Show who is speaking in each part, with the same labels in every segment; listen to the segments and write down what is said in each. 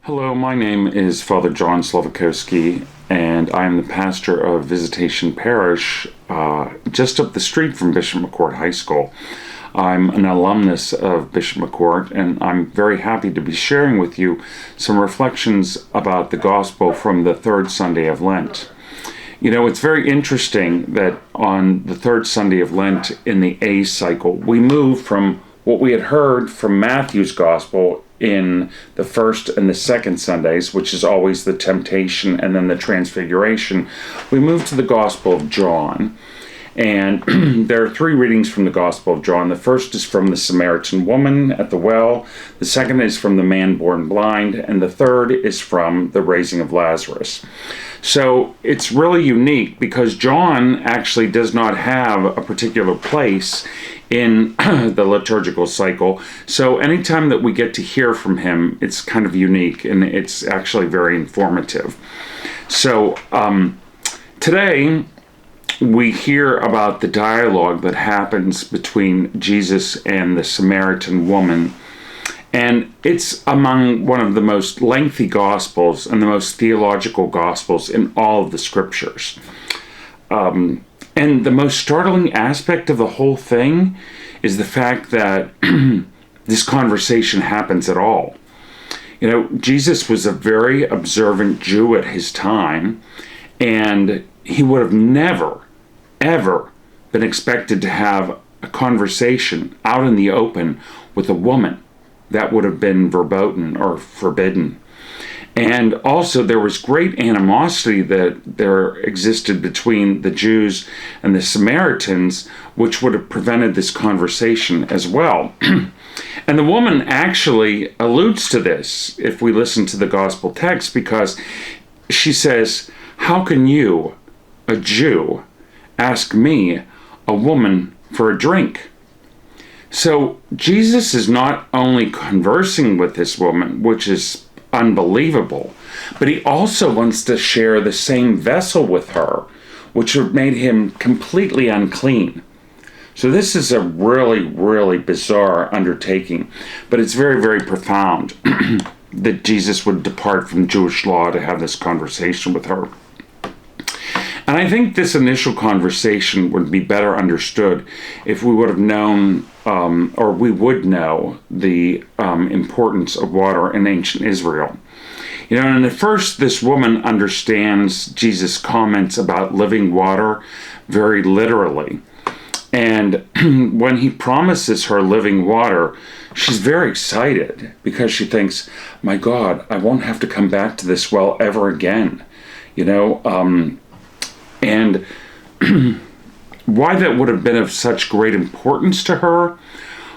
Speaker 1: Hello, my name is Father John Slovikovski, and I am the pastor of Visitation Parish just up the street from Bishop McCourt High School. I'm an alumnus of Bishop McCourt, and I'm very happy to be sharing with you some reflections about the Gospel from the third Sunday of Lent. You know, it's very interesting that on the third Sunday of Lent in the A cycle, we move from what we had heard from Matthew's Gospel in the first and the second Sundays, which is always the temptation and then the transfiguration. We move to the Gospel of John, and there are three readings from the Gospel of John. The first is from the Samaritan woman at the well, the second is from the man born blind, and the third is from the raising of Lazarus. So it's really unique because John actually does not have a particular place in the liturgical cycle. So anytime that we get to hear from him, it's kind of unique and it's actually very informative. So today we hear about the dialogue that happens between Jesus and the Samaritan woman. And it's among one of the most lengthy Gospels and the most theological Gospels in all of the Scriptures. And the most startling aspect of the whole thing is the fact that this conversation happens at all. You know, Jesus was a very observant Jew at his time, and he would have never, ever been expected to have a conversation out in the open with a woman. That would have been verboten or forbidden. And also there was great animosity that there existed between the Jews and the Samaritans, which would have prevented this conversation as well. And the woman actually alludes to this if we listen to the gospel text, because she says, "How can you, a Jew, ask me, a woman, for a drink?" So Jesus is not only conversing with this woman, which is unbelievable, but he also wants to share the same vessel with her, which would have made him completely unclean. So this is a really, really bizarre undertaking, but it's very, very profound that Jesus would depart from Jewish law to have this conversation with her. And I think this initial conversation would be better understood if we would have known, or we would know, the importance of water in ancient Israel. You know, and at first this woman understands Jesus' comments about living water very literally. And when he promises her living water, she's very excited because she thinks, my God, I won't have to come back to this well ever again. You know, and why that would have been of such great importance to her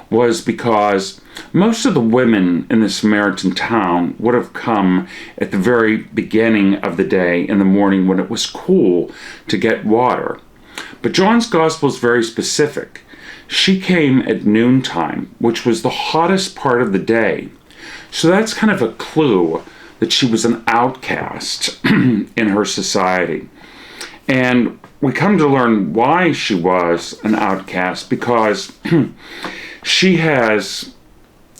Speaker 1: was because most of the women in the Samaritan town would have come at the very beginning of the day in the morning when it was cool to get water. But John's gospel is very specific. She came at noontime, which was the hottest part of the day. So that's kind of a clue that she was an outcast in her society. And we come to learn why she was an outcast, because she has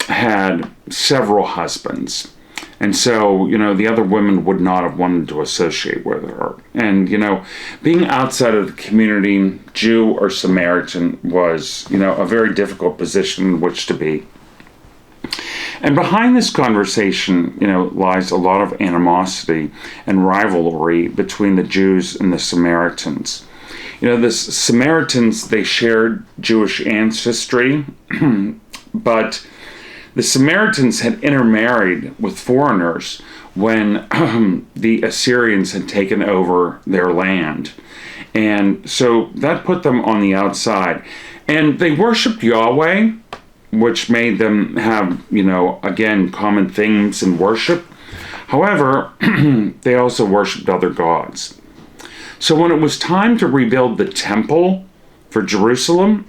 Speaker 1: had several husbands. And so, you know, the other women would not have wanted to associate with her. And, you know, being outside of the community, Jew or Samaritan, was, you know, a very difficult position in which to be. And behind this conversation, you know, lies a lot of animosity and rivalry between the Jews and the Samaritans. You know, the Samaritans, they shared Jewish ancestry, but the Samaritans had intermarried with foreigners when the Assyrians had taken over their land. And so that put them on the outside. And they worshiped Yahweh, which made them have, you know, again, common themes in worship. However, they also worshipped other gods. So when it was time to rebuild the temple for Jerusalem,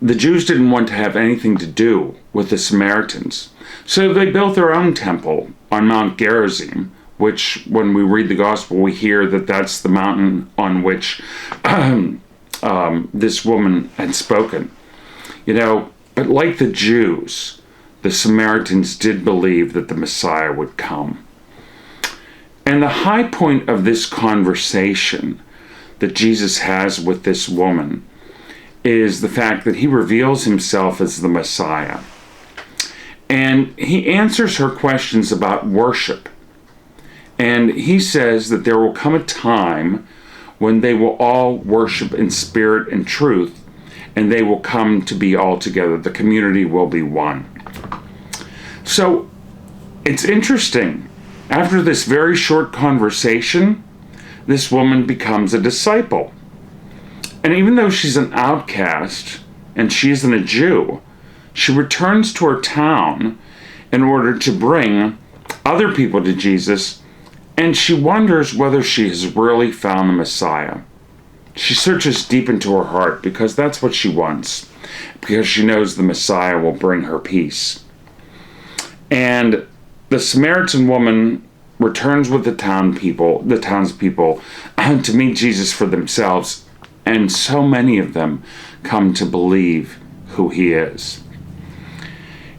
Speaker 1: the Jews didn't want to have anything to do with the Samaritans. So they built their own temple on Mount Gerizim, which, when we read the gospel, we hear that that's the mountain on which this woman had spoken. You know, but like the Jews, the Samaritans did believe that the Messiah would come. And the high point of this conversation that Jesus has with this woman is the fact that he reveals himself as the Messiah. And he answers her questions about worship. And he says that there will come a time when they will all worship in spirit and truth, and they will come to be all together. The community will be one. So it's interesting. After this very short conversation, this woman becomes a disciple. And even though she's an outcast and she isn't a Jew, she returns to her town in order to bring other people to Jesus, and she wonders whether she has really found the Messiah. She searches deep into her heart because that's what she wants, because she knows the Messiah will bring her peace. And the Samaritan woman returns with the townspeople to meet Jesus for themselves, and so many of them come to believe who he is.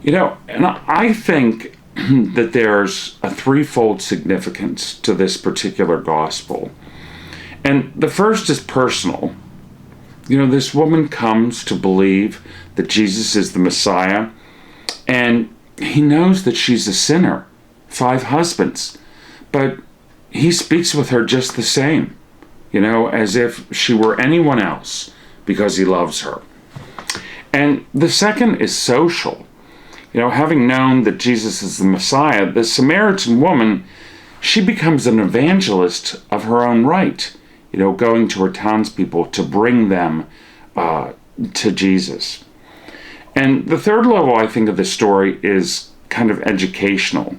Speaker 1: And I think that there's a threefold significance to this particular gospel. And the first is personal. This woman comes to believe that Jesus is the Messiah, and he knows that she's a sinner, 5 husbands, but he speaks with her just the same, as if she were anyone else, because he loves her. And the second is social. Having known that Jesus is the Messiah, the Samaritan woman, she becomes an evangelist of her own right, going to her townspeople to bring them to Jesus. And the third level, I think, of the story is kind of educational.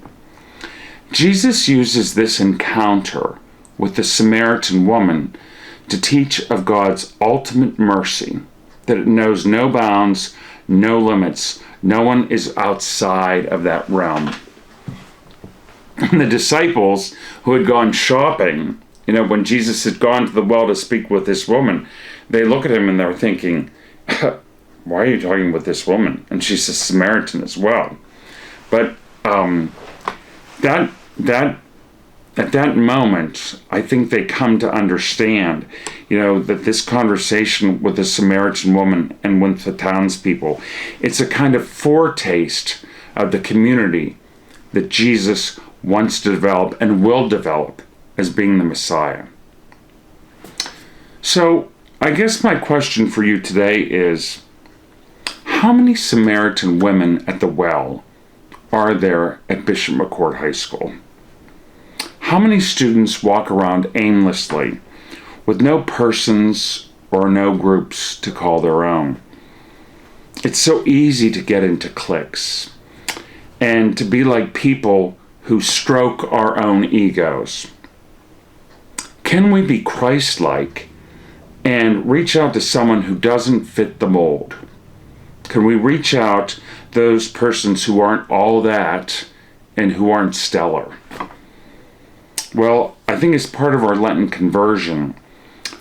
Speaker 1: Jesus uses this encounter with the Samaritan woman to teach of God's ultimate mercy, that it knows no bounds, no limits. No one is outside of that realm. And the disciples who had gone shopping, when Jesus had gone to the well to speak with this woman, they look at him and they're thinking, why are you talking with this woman? And she's a Samaritan as well. But at that moment, I think they come to understand, that this conversation with the Samaritan woman and with the townspeople, it's a kind of foretaste of the community that Jesus wants to develop and will develop as being the Messiah. So, I guess my question for you today is, how many Samaritan women at the well are there at Bishop McCord High School? How many students walk around aimlessly with no persons or no groups to call their own? It's so easy to get into cliques and to be like people who stroke our own egos. Can we be Christ-like and reach out to someone who doesn't fit the mold? Can we reach out those persons who aren't all that and who aren't stellar? Well, I think as part of our Lenten conversion,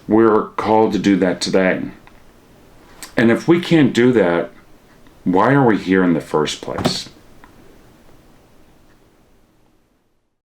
Speaker 1: we're called to do that today. And if we can't do that, why are we here in the first place?